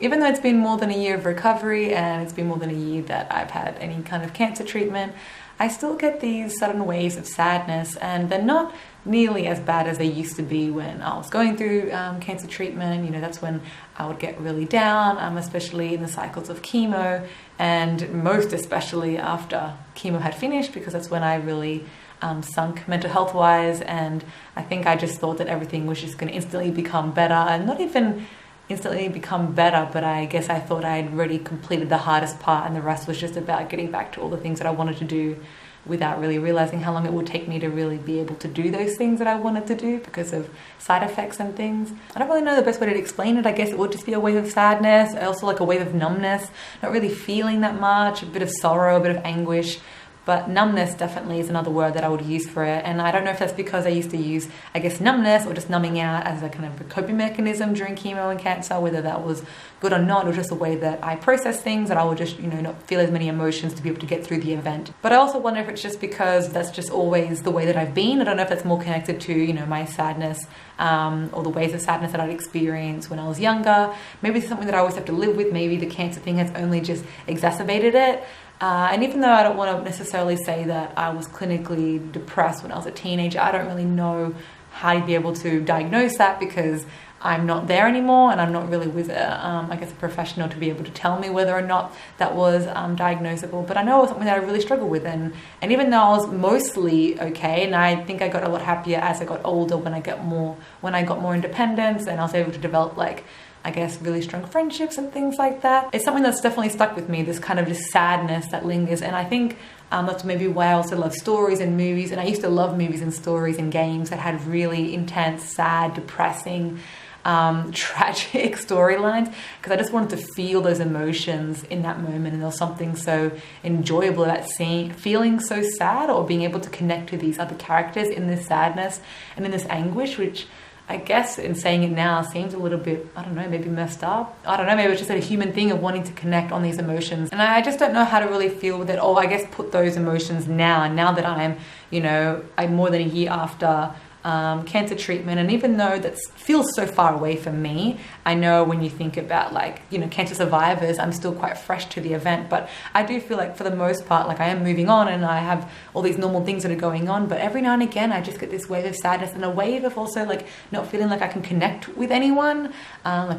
Even though it's been more than a year of recovery and it's been more than a year that I've had any kind of cancer treatment, I still get these sudden waves of sadness, and they're not nearly as bad as they used to be when I was going through cancer treatment. You know, that's when I would get really down, especially in the cycles of chemo, and most especially after chemo had finished, because that's when I really sunk mental health wise. And I think I just thought that everything was just going to instantly become better, and not even instantly become better, but I guess I thought I had already completed the hardest part, and the rest was just about getting back to all the things that I wanted to do, without really realizing how long it would take me to really be able to do those things that I wanted to do because of side effects and things. I don't really know the best way to explain it. I guess it would just be a wave of sadness, also like a wave of numbness, not really feeling that much, a bit of sorrow, a bit of anguish. But numbness definitely is another word that I would use for it. And I don't know if that's because I used to use, I guess, numbness or just numbing out as a kind of a coping mechanism during chemo and cancer, whether that was good or not, or just the way that I process things, that I would just, not feel as many emotions to be able to get through the event. But I also wonder if it's just because that's just always the way that I've been. I don't know if that's more connected to, my sadness, or the waves of sadness that I'd experienced when I was younger. Maybe it's something that I always have to live with. Maybe the cancer thing has only just exacerbated it. And even though I don't want to necessarily say that I was clinically depressed when I was a teenager, I don't really know how to be able to diagnose that, because I'm not there anymore and I'm not really with I guess a professional to be able to tell me whether or not that was diagnosable. But I know it was something that I really struggled with, and even though I was mostly okay, and I think I got a lot happier as I got older, when I got more independence, and I was able to develop really strong friendships and things like that. It's something that's definitely stuck with me, this kind of just sadness that lingers. And I think that's maybe why I also love stories and movies. And I used to love movies and stories and games that had really intense, sad, depressing, tragic storylines, because I just wanted to feel those emotions in that moment. And there was something so enjoyable about feeling so sad, or being able to connect to these other characters in this sadness and in this anguish, which I guess in saying it now seems a little bit, I don't know, maybe messed up. I don't know, maybe it's just a human thing of wanting to connect on these emotions. And I just don't know how to really feel with it, or I guess put those emotions now that I'm, I'm more than a year after cancer treatment. And even though that feels so far away from me, I know when you think about cancer survivors, I'm still quite fresh to the event. But I do feel like for the most part, I am moving on and I have all these normal things that are going on. But every now and again, I just get this wave of sadness, and a wave of also not feeling like I can connect with anyone,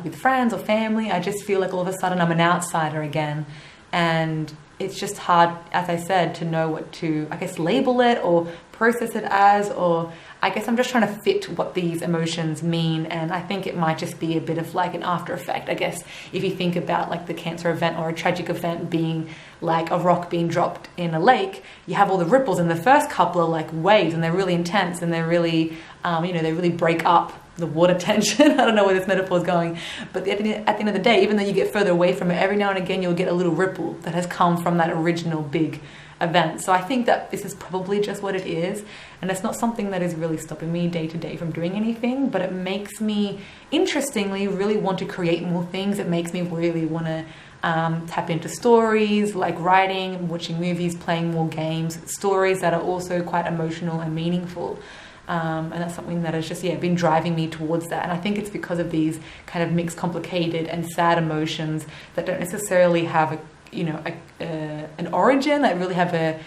with friends or family. I just feel like all of a sudden I'm an outsider again. And it's just hard, as I said, to know what to, I guess, label it or process it as, or I guess I'm just trying to fit what these emotions mean. And I think it might just be a bit of an after effect. I guess if you think about the cancer event or a tragic event being like a rock being dropped in a lake, you have all the ripples, and the first couple are waves, and they're really intense, and they're really, they really break up the water tension. I don't know where this metaphor is going, but at the end of the day, even though you get further away from it, every now and again you'll get a little ripple that has come from that original big event. So I think that this is probably just what it is, and it's not something that is really stopping me day to day from doing anything, but it makes me, interestingly, really want to create more things. It makes me really want to tap into stories like writing, watching movies, playing more games, stories that are also quite emotional and meaningful. And that's something that has just been driving me towards that. And I think it's because of these kind of mixed, complicated and sad emotions that don't necessarily have an origin, that really have a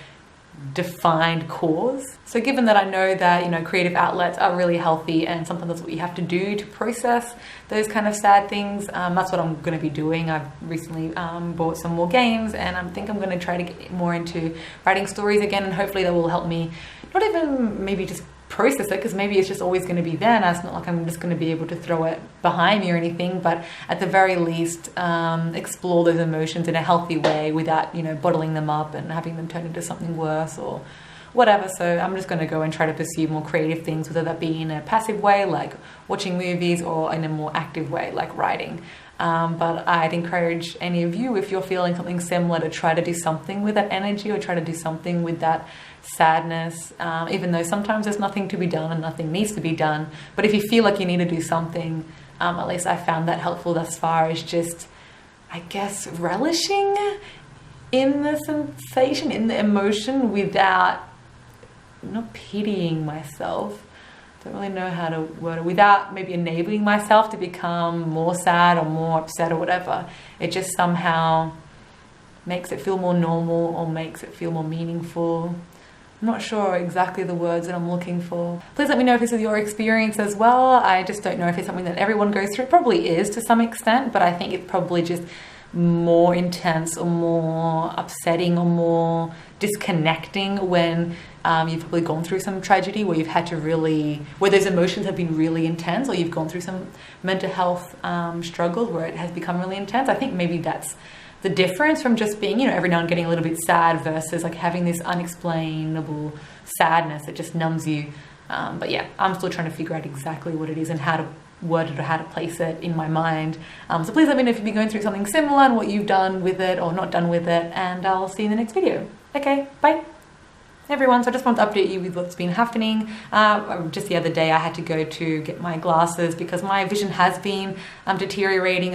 defined cause. So given that I know that creative outlets are really healthy, and sometimes that's what you have to do to process those kind of sad things, that's what I'm going to be doing. I've recently bought some more games, and I think I'm going to try to get more into writing stories again, and hopefully that will help me not even maybe just process it, because maybe it's just always going to be there, and it's not like I'm just going to be able to throw it behind me or anything, but at the very least explore those emotions in a healthy way without bottling them up and having them turn into something worse or whatever. So I'm just going to go and try to pursue more creative things, whether that be in a passive way like watching movies, or in a more active way like writing. But I'd encourage any of you, if you're feeling something similar, to try to do something with that energy, or try to do something with that sadness, even though sometimes there's nothing to be done and nothing needs to be done. But if you feel like you need to do something, at least I found that helpful thus far, is just, I guess, relishing in the sensation, in the emotion, without not pitying myself. Don't really know how to word it without maybe enabling myself to become more sad or more upset or whatever. It just somehow makes it feel more normal or makes it feel more meaningful. I'm not sure exactly the words that I'm looking for. Please let me know if this is your experience as well. I just don't know if it's something that everyone goes through. It probably is to some extent, but I think it's probably just more intense or more upsetting or more disconnecting when you've probably gone through some tragedy where you've had to really, where those emotions have been really intense, or you've gone through some mental health struggles where it has become really intense. I think maybe that's the difference from just being, you know, every now and getting a little bit sad versus like having this unexplainable sadness that just numbs you. But yeah, I'm still trying to figure out exactly what it is and how to word it or how to place it in my mind. So please let me know if you've been going through something similar and what you've done with it or not done with it, and I'll see you in the next video. Okay, bye. Hey everyone, so I just want to update you with what's been happening. Just the other day I had to go to get my glasses because my vision has been deteriorating